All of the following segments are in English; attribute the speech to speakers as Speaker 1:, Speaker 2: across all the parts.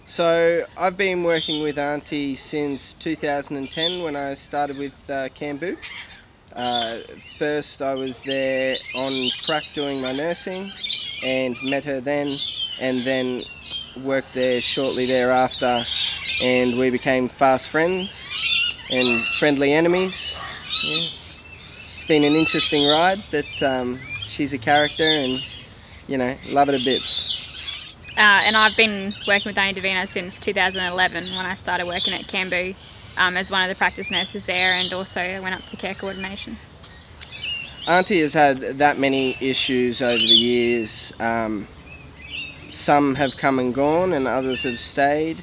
Speaker 1: So I've been working with Aunty since 2010 when I started with Camboose. First I was there on prac doing my nursing and met her then, and then worked there shortly thereafter, and we became fast friends and friendly enemies. Yeah. It's been an interesting ride, but she's a character and, you know, love it a bit.
Speaker 2: And I've been working with Aunty Davina since 2011 when I started working at Camboose as one of the practice nurses there, and also I went up to care coordination.
Speaker 1: Aunty has had that many issues over the years. Some have come and gone and others have stayed.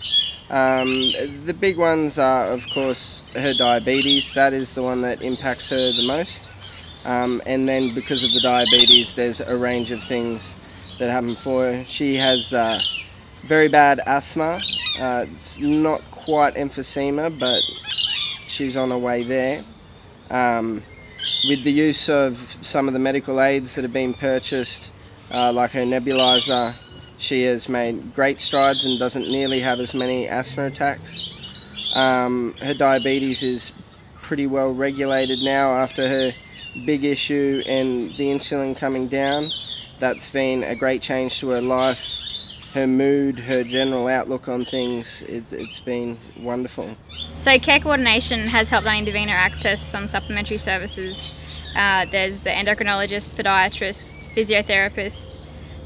Speaker 1: The big ones are, of course, her diabetes. That is the one that impacts her the most. And then because of the diabetes, there's a range of things that happen for her. She has very bad asthma. It's not quite emphysema, but she's on her way there. With the use of some of the medical aids that have been purchased, like her nebulizer, she has made great strides and doesn't nearly have as many asthma attacks. Her diabetes is pretty well regulated now after her big issue and the insulin coming down. That's been a great change to her life, her mood, her general outlook on things. It's been wonderful.
Speaker 2: So care coordination has helped Aunty Davina access some supplementary services. There's the endocrinologist, podiatrist, physiotherapist,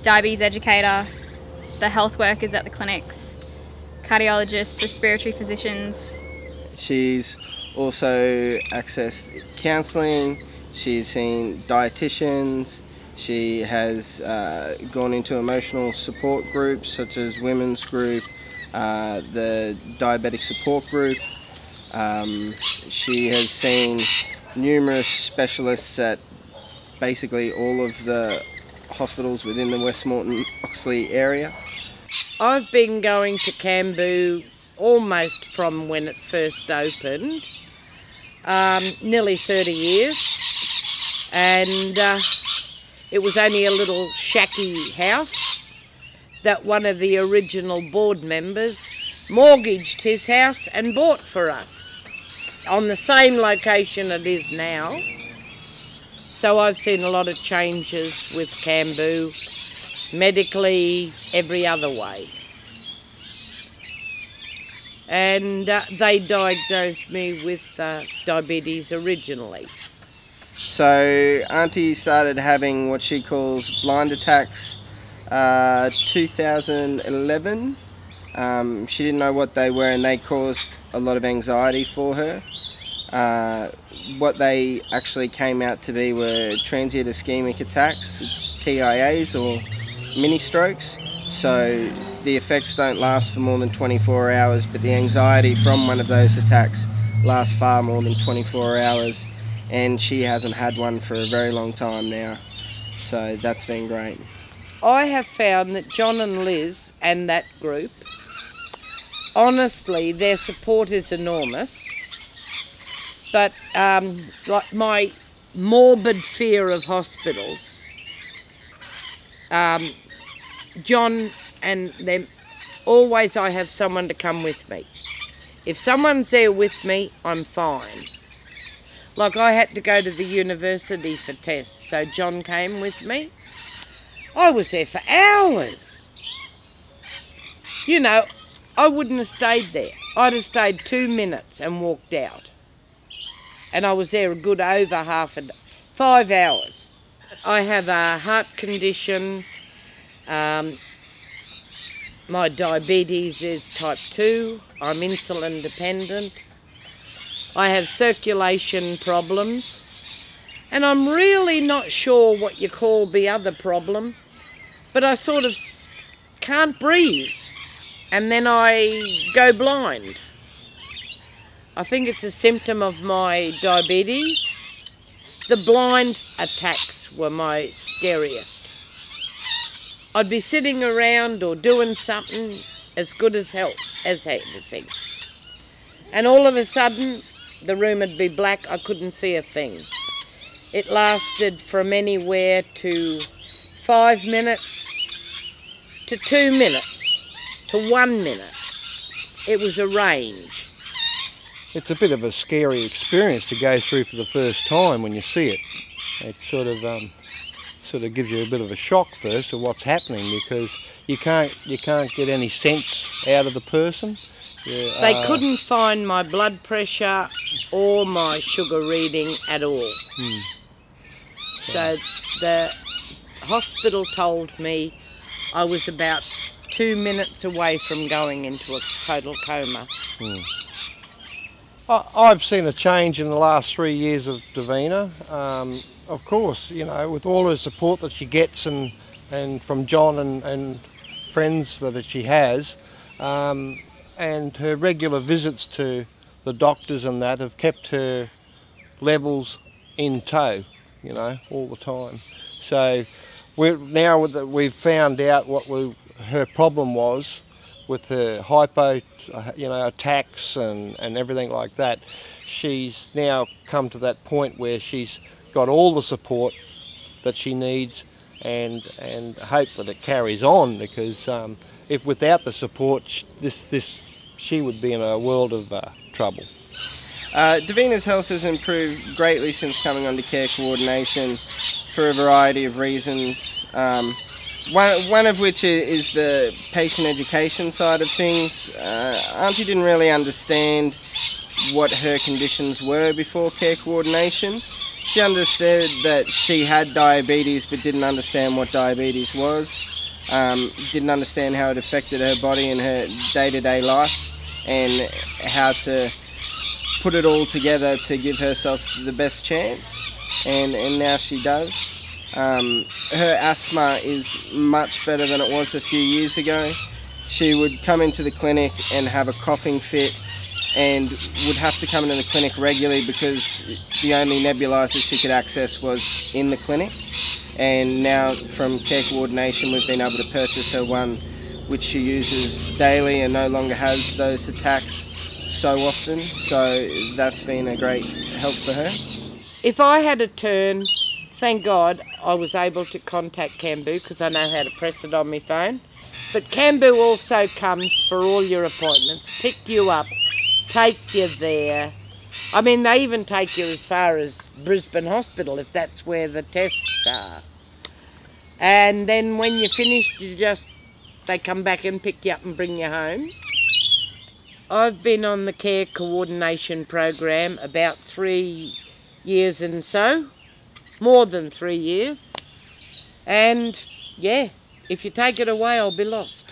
Speaker 2: diabetes educator, the health workers at the clinics, cardiologists, respiratory physicians. She's
Speaker 1: Also accessed counselling, she's seen dietitians, she has gone into emotional support groups such as women's group, the diabetic support group. She has seen numerous specialists at basically all of the hospitals within the Westmoreton-Oxley area.
Speaker 3: I've been going to Camboose almost from when it first opened, nearly 30 years, and it was only a little shacky house that one of the original board members mortgaged his house and bought for us on the same location it is now. So I've seen a lot of changes with Camboose, medically, every other way. And they diagnosed me with diabetes originally.
Speaker 1: So Aunty started having what she calls blind attacks 2011. She didn't know what they were, and they caused a lot of anxiety for her. What they actually came out to be were transient ischemic attacks, TIAs or mini strokes. So the effects don't last for more than 24 hours, but the anxiety from one of those attacks lasts far more than 24 hours. And she hasn't had one for a very long time now, so that's been great.
Speaker 3: I have found that John and Liz and that group, honestly, their support is enormous, but like my morbid fear of hospitals, John and them, always I have someone to come with me. If someone's there with me, I'm fine. Like I had to go to the university for tests, so John came with me. I was there for hours. You know, I wouldn't have stayed there. I'd have stayed 2 minutes and walked out. And I was there a good over 5 hours. I have a heart condition. My diabetes is type 2. I'm insulin dependent. I have circulation problems, and I'm really not sure what you call the other problem, but I sort of can't breathe, and then I go blind. I think it's a symptom of my diabetes. The blind attacks were my scariest. I'd be sitting around or doing something as good as anything, and all of a sudden, the room would be black, I couldn't see a thing. It lasted from anywhere to 5 minutes to 2 minutes to 1 minute. it was a range.
Speaker 4: It's a bit of a scary experience to go through for the first time when you see it. It sort of gives you a bit of a shock first of what's happening, because you can't get any sense out of the person.
Speaker 3: They couldn't find my blood pressure or my sugar reading at all. So the hospital told me I was about 2 minutes away from going into a total coma.
Speaker 4: I've seen a change in the last 3 years of Davina. Of course, you know, with all her support that she gets and from John and friends that she has, and her regular visits to the doctors and that have kept her levels in tow, you know, all the time. So we've found out what her problem was with her hypo, you know, attacks and everything like that. She's now come to that point where she's got all the support that she needs, and hope that it carries on, because if without the support, she would be in a world of trouble.
Speaker 1: Davina's health has improved greatly since coming under care coordination for a variety of reasons. One of which is the patient education side of things. Auntie didn't really understand what her conditions were before care coordination. She understood that she had diabetes, but didn't understand what diabetes was. Didn't understand how it affected her body and her day-to-day life, and how to put it all together to give herself the best chance. And now she does. Her asthma is much better than it was a few years ago. She would come into the clinic and have a coughing fit, and would have to come into the clinic regularly because the only nebulizer she could access was in the clinic. And now from care coordination we've been able to purchase her one which she uses daily and no longer has those attacks so often. So that's been a great help for her.
Speaker 3: If I had a turn, thank God I was able to contact Camboos because I know how to press it on my phone. But Camboos also comes for all your appointments, pick you up, take you there. I mean, they even take you as far as Brisbane Hospital if that's where the tests are. And then when you're finished, they come back and pick you up and bring you home. I've been on the care coordination program about 3 years and so, more than 3 years. And yeah, if you take it away, I'll be lost.